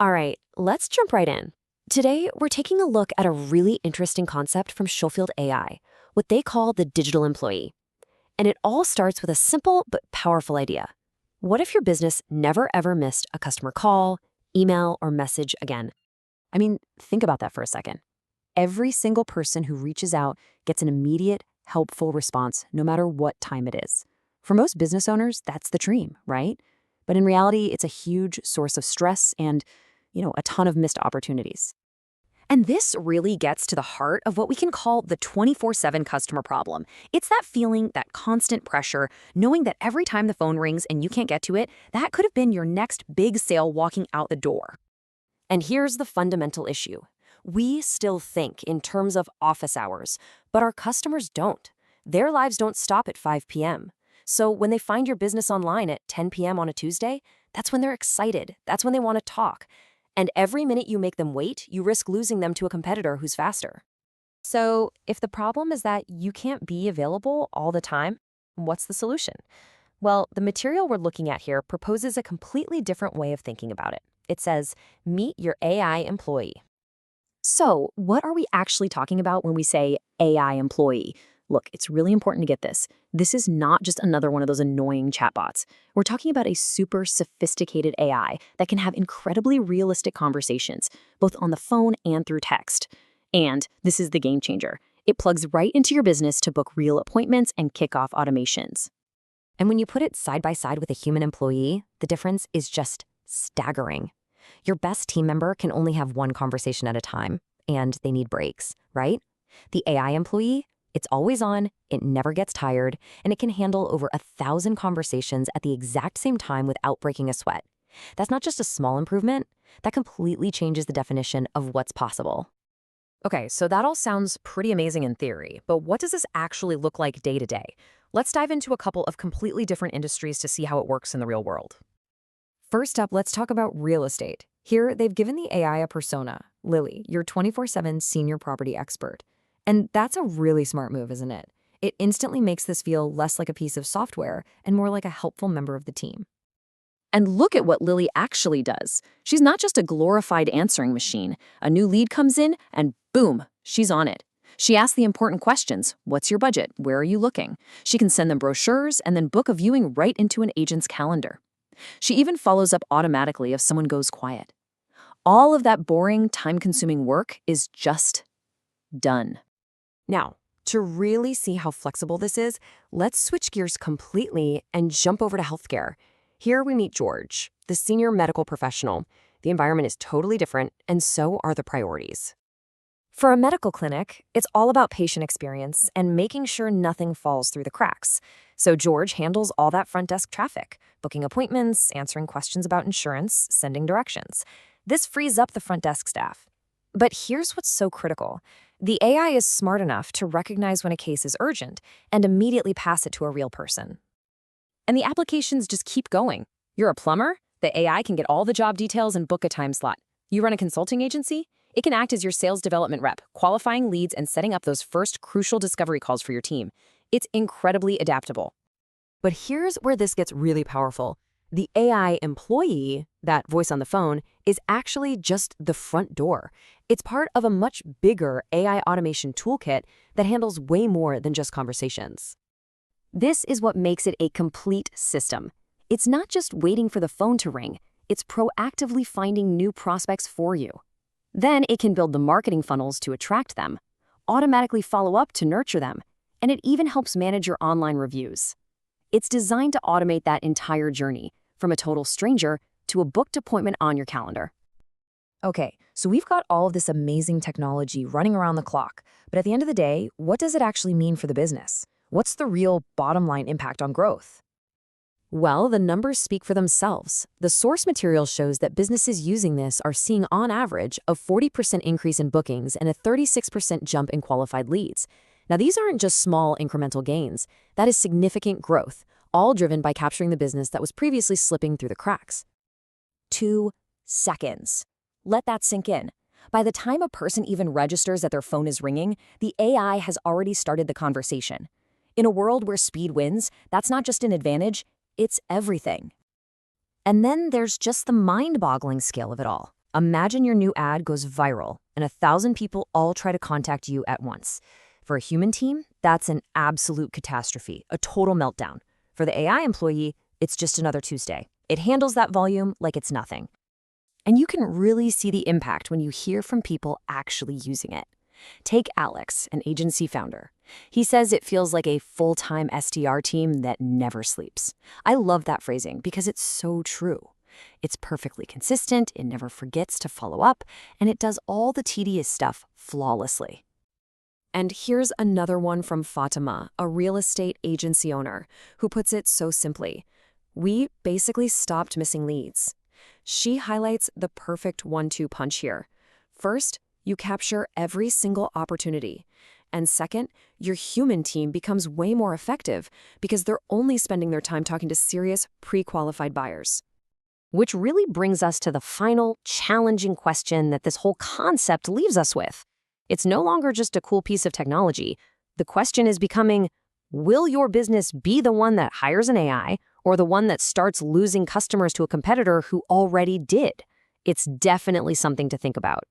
All right, let's jump right in. Today, we're taking a look at a really interesting concept from Shofield AI, what they call the digital employee. And it all starts with a simple but powerful idea. What if your business never ever missed a customer call, email, or message again? I mean, think about that for a second. Every single person who reaches out gets an immediate, helpful response, no matter what time it is. For most business owners, that's the dream, right? But in reality, it's a huge source of stress and, a ton of missed opportunities. And this really gets to the heart of what we can call the 24/7 customer problem. It's that feeling, that constant pressure, knowing that every time the phone rings and you can't get to it, that could have been your next big sale walking out the door. And here's the fundamental issue. We still think in terms of office hours, but our customers don't. Their lives don't stop at 5 p.m. So when they find your business online at 10 p.m. on a Tuesday, that's when they're excited. That's when they want to talk. And every minute you make them wait, you risk losing them to a competitor who's faster. So if the problem is that you can't be available all the time, what's the solution? Well, the material we're looking at here proposes a completely different way of thinking about it. It says, meet your AI employee. So, what are we actually talking about when we say AI employee? Look, it's really important to get this. This is not just another one of those annoying chatbots. We're talking about a super sophisticated AI that can have incredibly realistic conversations, both on the phone and through text. And this is the game changer. It plugs right into your business to book real appointments and kick off automations. And when you put it side by side with a human employee, the difference is just staggering. Your best team member can only have one conversation at a time, and they need breaks, right? The AI employee, it's always on, it never gets tired, and it can handle over 1,000 conversations at the exact same time without breaking a sweat. That's not just a small improvement, that completely changes the definition of what's possible. Okay, so that all sounds pretty amazing in theory, but what does this actually look like day to day? Let's dive into a couple of completely different industries to see how it works in the real world. First up, let's talk about real estate. Here, they've given the AI a persona, Lily, your 24/7 senior property expert. And that's a really smart move, isn't it? It instantly makes this feel less like a piece of software and more like a helpful member of the team. And look at what Lily actually does. She's not just a glorified answering machine. A new lead comes in, and boom, she's on it. She asks the important questions. What's your budget? Where are you looking? She can send them brochures and then book a viewing right into an agent's calendar. She even follows up automatically if someone goes quiet. All of that boring, time-consuming work is just done. Now, to really see how flexible this is, let's switch gears completely and jump over to healthcare. Here we meet George, the senior medical professional. The environment is totally different, and so are the priorities. For a medical clinic, it's all about patient experience and making sure nothing falls through the cracks. So George handles all that front desk traffic, booking appointments, answering questions about insurance, sending directions. This frees up the front desk staff. But here's what's so critical. The AI is smart enough to recognize when a case is urgent and immediately pass it to a real person. And the applications just keep going. You're a plumber? The AI can get all the job details and book a time slot. You run a consulting agency? It can act as your sales development rep, qualifying leads and setting up those first crucial discovery calls for your team. It's incredibly adaptable. But here's where this gets really powerful. The AI employee, that voice on the phone, is actually just the front door. It's part of a much bigger AI automation toolkit that handles way more than just conversations. This is what makes it a complete system. It's not just waiting for the phone to ring, it's proactively finding new prospects for you. Then it can build the marketing funnels to attract them, automatically follow up to nurture them, and it even helps manage your online reviews. It's designed to automate that entire journey, from a total stranger to a booked appointment on your calendar. Okay, so we've got all of this amazing technology running around the clock, but at the end of the day, what does it actually mean for the business? What's the real bottom line impact on growth? Well, the numbers speak for themselves. The source material shows that businesses using this are seeing on average a 40% increase in bookings and a 36% jump in qualified leads. Now, these aren't just small incremental gains. That is significant growth, all driven by capturing the business that was previously slipping through the cracks. 2 seconds. Let that sink in. By the time a person even registers that their phone is ringing, the AI has already started the conversation. In a world where speed wins, that's not just an advantage, it's everything. And then there's just the mind-boggling scale of it all. Imagine your new ad goes viral and 1,000 people all try to contact you at once. For a human team, that's an absolute catastrophe, a total meltdown. For the AI employee, it's just another Tuesday. It handles that volume like it's nothing. And you can really see the impact when you hear from people actually using it. Take Alex, an agency founder. He says it feels like a full-time SDR team that never sleeps. I love that phrasing because it's so true. It's perfectly consistent, it never forgets to follow up, and it does all the tedious stuff flawlessly. And here's another one from Fatima, a real estate agency owner, who puts it so simply. We basically stopped missing leads. She highlights the perfect 1-2 punch here. First, you capture every single opportunity. And second, your human team becomes way more effective because they're only spending their time talking to serious, pre-qualified buyers. Which really brings us to the final, challenging question that this whole concept leaves us with. It's no longer just a cool piece of technology. The question is becoming, will your business be the one that hires an AI or the one that starts losing customers to a competitor who already did? It's definitely something to think about.